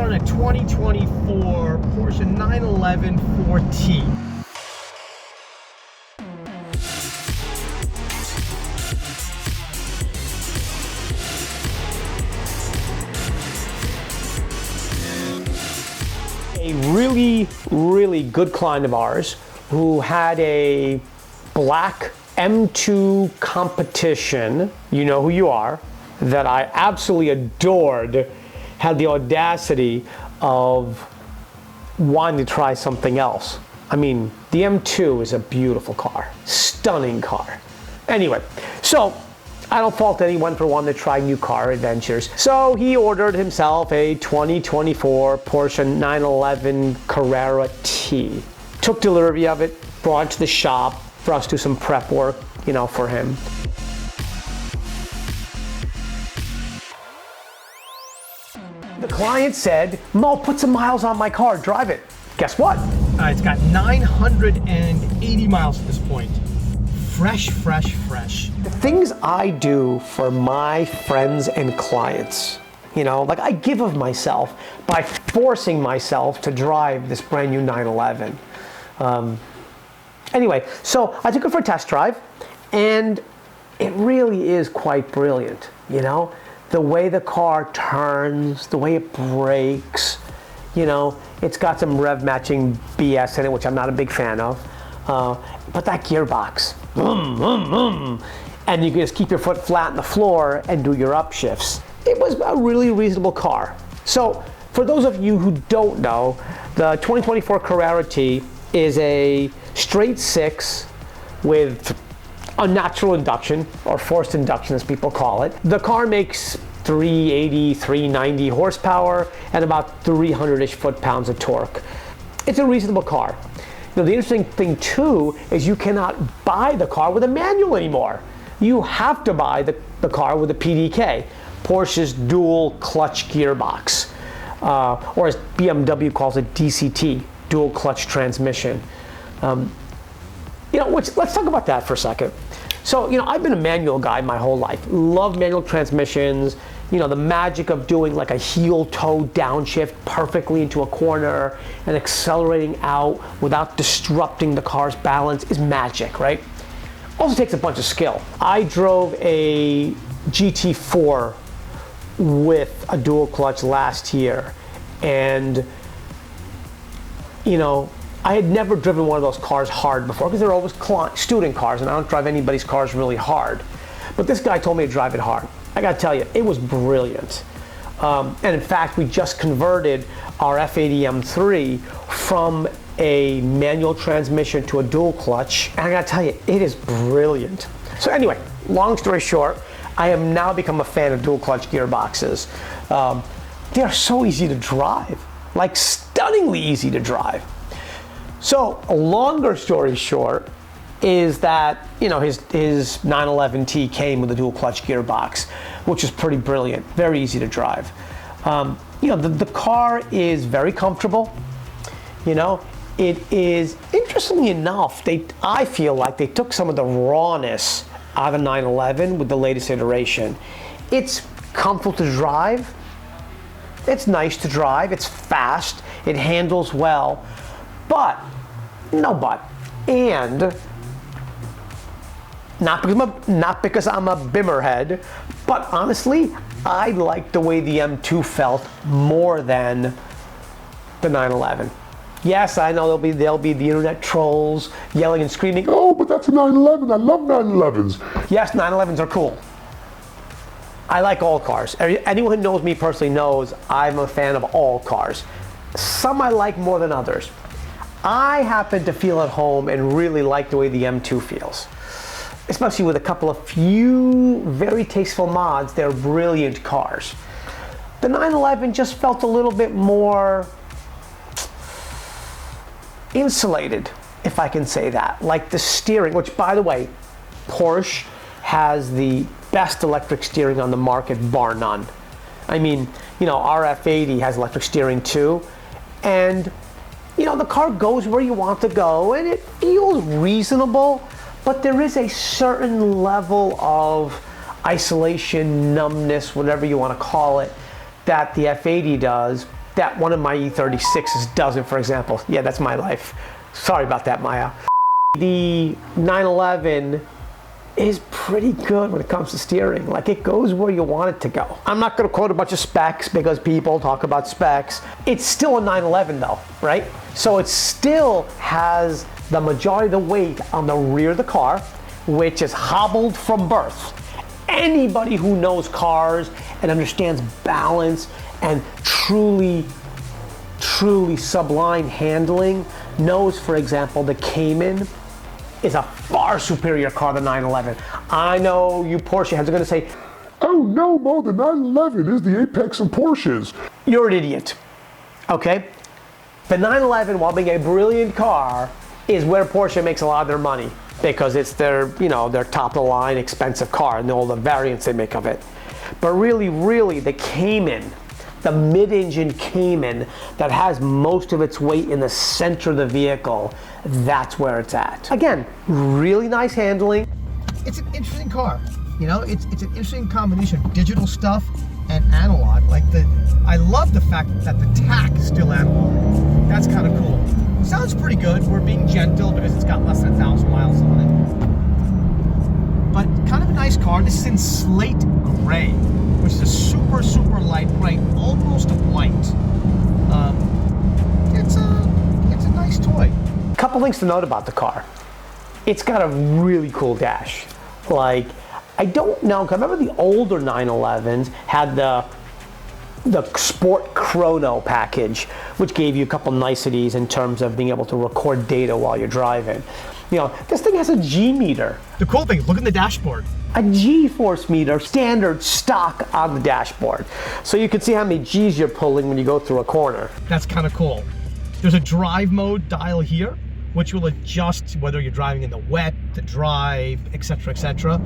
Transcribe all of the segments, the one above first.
on a 2024 Porsche 911 4T. A really good client of ours who had a black M2 competition, you know who you are, that I absolutely adored, had the audacity of wanting to try something else. I mean, the M2 is a beautiful car, stunning car. Anyway, so I don't fault anyone for wanting to try new car adventures. So he ordered himself a 2024 Porsche 911 Carrera T. Took delivery of it, brought it to the shop for us to do some prep work, you know, for him. The client said, Mo, put some miles on my car, drive it. Guess what? It's got 980 miles at this point. Fresh. The things I do for my friends and clients, you know, like I give of myself by forcing myself to drive this brand new 911. Anyway, so I took it for a test drive, and it really is quite brilliant, you know? The way the car turns, the way it brakes, you know, it's got some rev matching BS in it, which I'm not a big fan of. But that gearbox, and you can just keep your foot flat on the floor and do your upshifts. It was a really reasonable car. So for those of you who don't know, the 2024 Carrera T is a straight six with unnatural induction, or forced induction as people call it. The car makes 380, 390 horsepower and about 300-ish foot-pounds of torque. It's a reasonable car. Now, the interesting thing too is you cannot buy the car with a manual anymore. You have to buy the car with a PDK, Porsche's dual clutch gearbox, or as BMW calls it, DCT, dual clutch transmission. You know, let's talk about that for a second. So, you know, I've been a manual guy my whole life. Love manual transmissions. You know, the magic of doing like a heel-toe downshift perfectly into a corner and accelerating out without disrupting the car's balance is magic, right? Also takes a bunch of skill. I drove a GT4 with a dual clutch last year, and, you know, I had never driven one of those cars hard before because they're always student cars, and I don't drive anybody's cars really hard. But this guy told me to drive it hard. I gotta tell you, it was brilliant. And in fact, we just converted our F80 M3 from a manual transmission to a dual clutch, and I gotta tell you, it is brilliant. So anyway, long story short, I have now become a fan of dual clutch gearboxes. They are so easy to drive, like stunningly easy to drive. So a longer story short is that, you know, his 911T came with a dual clutch gearbox, which is pretty brilliant, very easy to drive. You know, the car is very comfortable. You know, it is, interestingly enough, I feel like they took some of the rawness out of 911 with the latest iteration. It's comfortable to drive. It's nice to drive. It's fast. It handles well. But, and not because I'm a Bimmer head, but honestly, I like the way the M2 felt more than the 911. Yes, I know there'll be the internet trolls yelling and screaming, oh, but that's a 911, I love 911s. Yes, 911s are cool. I like all cars. Anyone who knows me personally knows I'm a fan of all cars. Some I like more than others. I happen to feel at home and really like the way the M2 feels, especially with a few very tasteful mods. They're brilliant cars. The 911 just felt a little bit more insulated, if I can say that. Like the steering, which by the way, Porsche has the best electric steering on the market, bar none. I mean, you know, our F80 has electric steering too, and you know, the car goes where you want to go, and it feels reasonable, but there is a certain level of isolation, numbness, whatever you want to call it, that the F80 does that one of my E36s doesn't, for example. Yeah, that's my life. Sorry about that, Maya. The 911 is pretty good when it comes to steering. Like, it goes where you want it to go. I'm not gonna quote a bunch of specs because people talk about specs. It's still a 911 though, right? So it still has the majority of the weight on the rear of the car, which is hobbled from birth. Anybody who knows cars and understands balance and truly sublime handling knows, for example, the Cayman is a far superior car than 911. I know you Porsche heads are gonna say, oh no, Mo, the 911 is the apex of Porsches. you're an idiot, okay? The 911, while being a brilliant car, is where Porsche makes a lot of their money because it's their, you know, their top of the line expensive car and all the variants they make of it. But really, the Cayman, the mid-engine Cayman that has most of its weight in the center of the vehicle, that's where it's at. Again, really nice handling. It's an interesting car. You know, it's an interesting combination of digital stuff and analog. I love the fact that the tach is still analog. That's kind of cool. Sounds pretty good. We're being gentle because it's got less than 1,000 miles on it. But kind of a nice car. This is in slate gray, which is a super light gray, almost white. It's a nice toy. Couple things to note about the car. It's got a really cool dash. Like, I don't know, 'cause I remember the older 911s had the Sport Chrono package, which gave you a couple niceties in terms of being able to record data while you're driving. You know, this thing has a G meter. The cool thing is, look at the dashboard. A G-force meter, standard stock on the dashboard. So you can see how many G's you're pulling when you go through a corner. That's kind of cool. There's a drive mode dial here, which will adjust whether you're driving in the wet, the dry, etc., etc.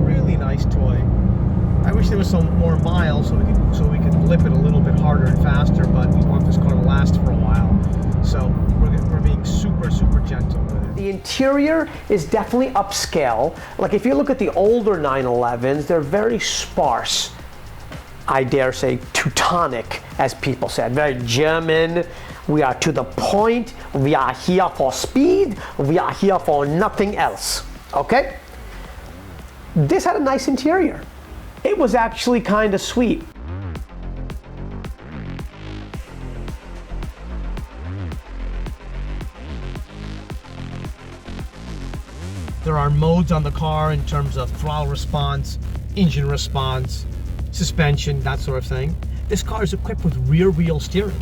Really nice toy. I wish there was some more miles so we could blip it a little bit harder and faster, but we want this car to last for a while. So we're being super gentle with it. The interior is definitely upscale. Like, if you look at the older 911s, they're very sparse. I dare say Teutonic, as people said, very German. We are to the point. We are here for speed. We are here for nothing else. Okay? This had a nice interior. It was actually kind of sweet. There are modes on the car in terms of throttle response, engine response, suspension, that sort of thing. This car is equipped with rear wheel steering.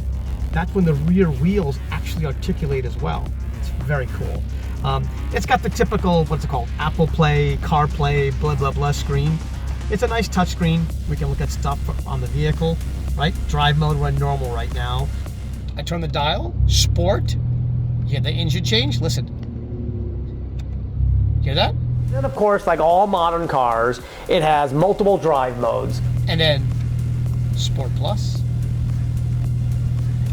That's when the rear wheels actually articulate as well. It's very cool. It's got the typical, what's it called, ApplePlay, CarPlay, blah, blah, blah screen. It's a nice touch screen. We can look at stuff on the vehicle, right? Drive mode, we're in normal right now. I turn the dial, sport. You hear the engine change? Listen. Hear that? And of course, like all modern cars, it has multiple drive modes. And then Sport Plus.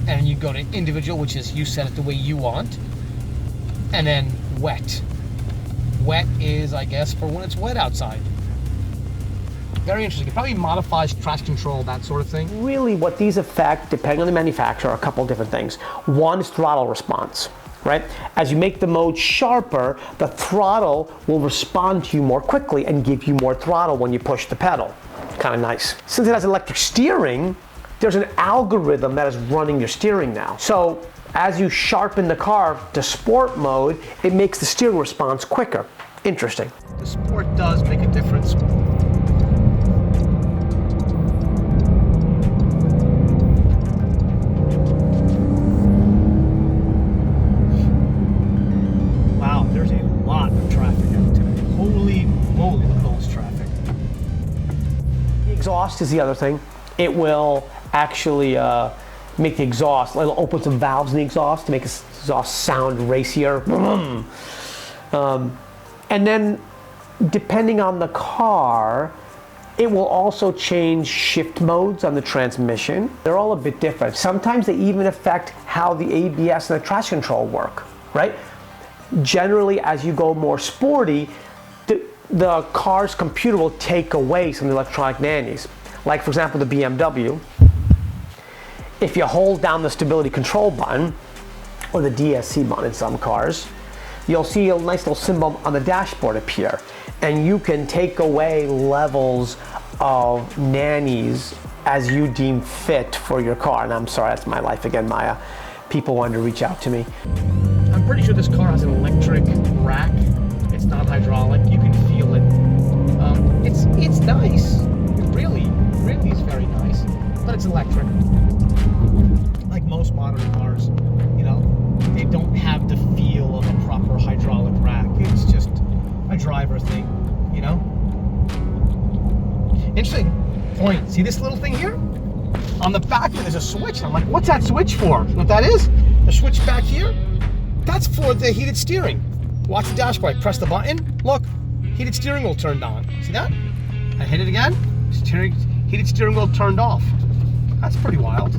And you go to individual, which is you set it the way you want. And then wet. Wet is, I guess, for when it's wet outside. Very interesting. It probably modifies traction control, that sort of thing. Really, what these affect, depending on the manufacturer, are a couple different things. One is throttle response, right? As you make the mode sharper, the throttle will respond to you more quickly and give you more throttle when you push the pedal. Kind of nice. Since it has electric steering, there's an algorithm that is running your steering now. So as you sharpen the car to sport mode, it makes the steering response quicker. Interesting. The sport does make a difference. Wow, there's a lot of traffic out today. Holy moly, look at all this traffic. The exhaust is the other thing. It will actually make the exhaust, it'll open some valves in the exhaust to make the exhaust sound racier. And then, depending on the car, it will also change shift modes on the transmission. They're all a bit different. Sometimes they even affect how the ABS and the traction control work, right? Generally, as you go more sporty, the car's computer will take away some of the electronic nannies. Like, for example, the BMW. if you hold down the stability control button, or the DSC button in some cars, you'll see a nice little symbol on the dashboard appear. And you can take away levels of nannies as you deem fit for your car. And I'm sorry, that's my life again, Maya. People wanted to reach out to me. I'm pretty sure this car has an electric rack. It's not hydraulic. You can feel it. It's nice. It really is very nice. But it's electric. Like most modern cars, you know, they don't have the feel of a proper hydraulic rack. It's just a driver thing, you know? Interesting point. See this little thing here? On the back there's a switch. I'm like, what's that switch for? You know what that is? The switch back here? That's for the heated steering. Watch the dashboard. I press the button. Look, heated steering wheel turned on. See that? I hit it again. Heated steering wheel turned off. That's pretty wild.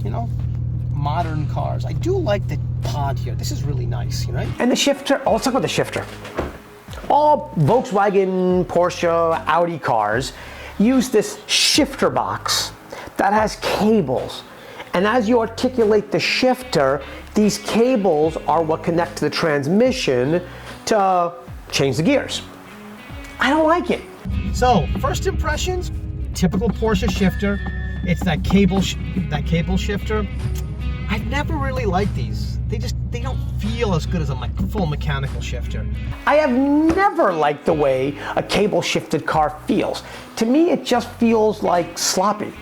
You know, modern cars. I do like the pod here. This is really nice, you know? And the shifter, let's talk about the shifter. All Volkswagen, Porsche, Audi cars use this shifter box that has cables. And as you articulate the shifter, these cables are what connect to the transmission to change the gears. I don't like it. So, first impressions, typical Porsche shifter. It's that cable shifter. I've never really liked these. They don't feel as good as a full mechanical shifter. I have never liked the way a cable shifted car feels. To me, it just feels like sloppy.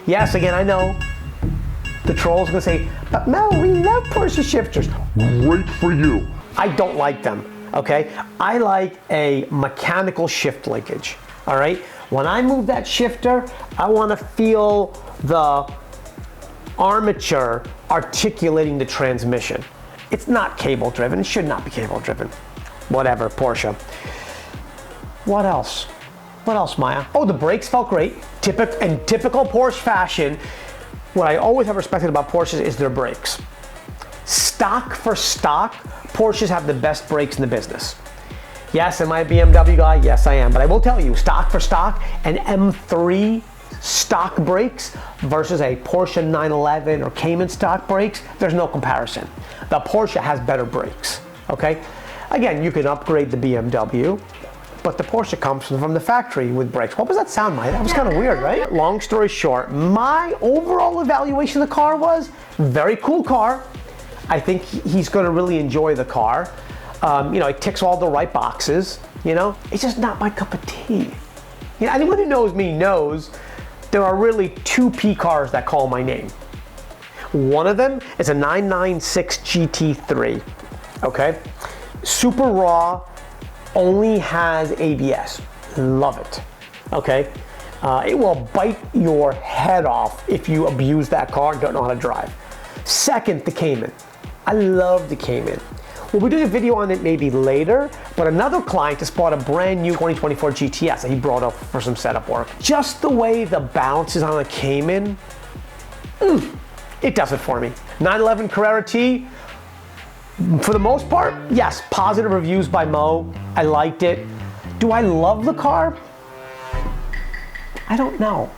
Yes, again, I know the trolls are gonna say, but Mel, we love Porsche shifters. Great for you. I don't like them, okay? I like a mechanical shift linkage, all right? When I move that shifter, I wanna feel the armature articulating the transmission. It's not cable driven, it should not be cable driven. Whatever, Porsche. What else? What else, Maya? Oh, the brakes felt great. In typical Porsche fashion, what I always have respected about Porsches is their brakes. Stock for stock, Porsches have the best brakes in the business. Yes, am I a BMW guy? Yes, I am. But I will tell you, stock for stock, an M3 stock brakes versus a Porsche 911 or Cayman stock brakes, there's no comparison. The Porsche has better brakes, okay? Again, you can upgrade the BMW, but the Porsche comes from the factory with brakes. What was that sound, Mike? That was kind of weird, right? Long story short, my overall evaluation of the car was very cool car. I think he's going to really enjoy the car. You know, it ticks all the right boxes, you know? It's just not my cup of tea. You know, anyone who knows me knows there are really two P cars that call my name. One of them is a 996 GT3, okay? Super raw, only has ABS. Love it, okay? It will bite your head off if you abuse that car and don't know how to drive. Second, the Cayman. I love the Cayman. We'll be doing a video on it maybe later, but another client just bought a brand new 2024 GTS that he brought up for some setup work. Just the way the bounce is on a Cayman, it does it for me. 911 Carrera T, for the most part, yes, positive reviews by Mo. I liked it. Do I love the car? I don't know.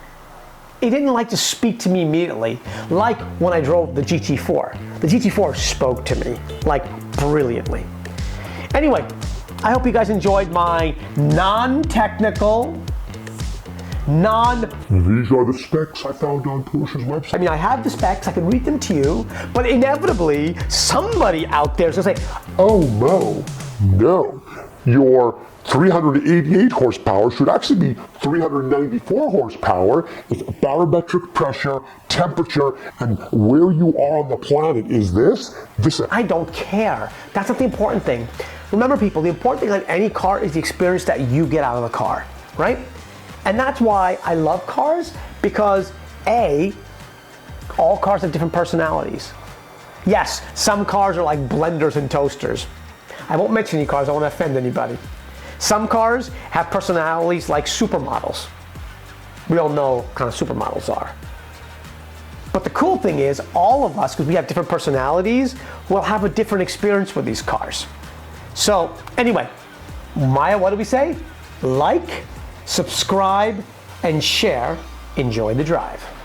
It didn't like to speak to me immediately, like when I drove the GT4. The GT4 spoke to me, like, brilliantly. Anyway, I hope you guys enjoyed my non-technical, These are the specs I found on Porsche's website. I mean, I have the specs, I can read them to you, but inevitably, somebody out there is gonna say, Oh, Mo, no. Your 388 horsepower should actually be 394 horsepower. It's barometric pressure, temperature, and where you are on the planet is this. I don't care. That's not the important thing. Remember, people, the important thing on any car is the experience that you get out of the car, right? And that's why I love cars, because A, all cars have different personalities. Yes, some cars are like blenders and toasters. I won't mention any cars, I won't offend anybody. Some cars have personalities like supermodels. We all know what kind of supermodels are. But the cool thing is, all of us, because we have different personalities, will have a different experience with these cars. So, anyway, Maya, what do we say? Like, subscribe, and share. Enjoy the drive.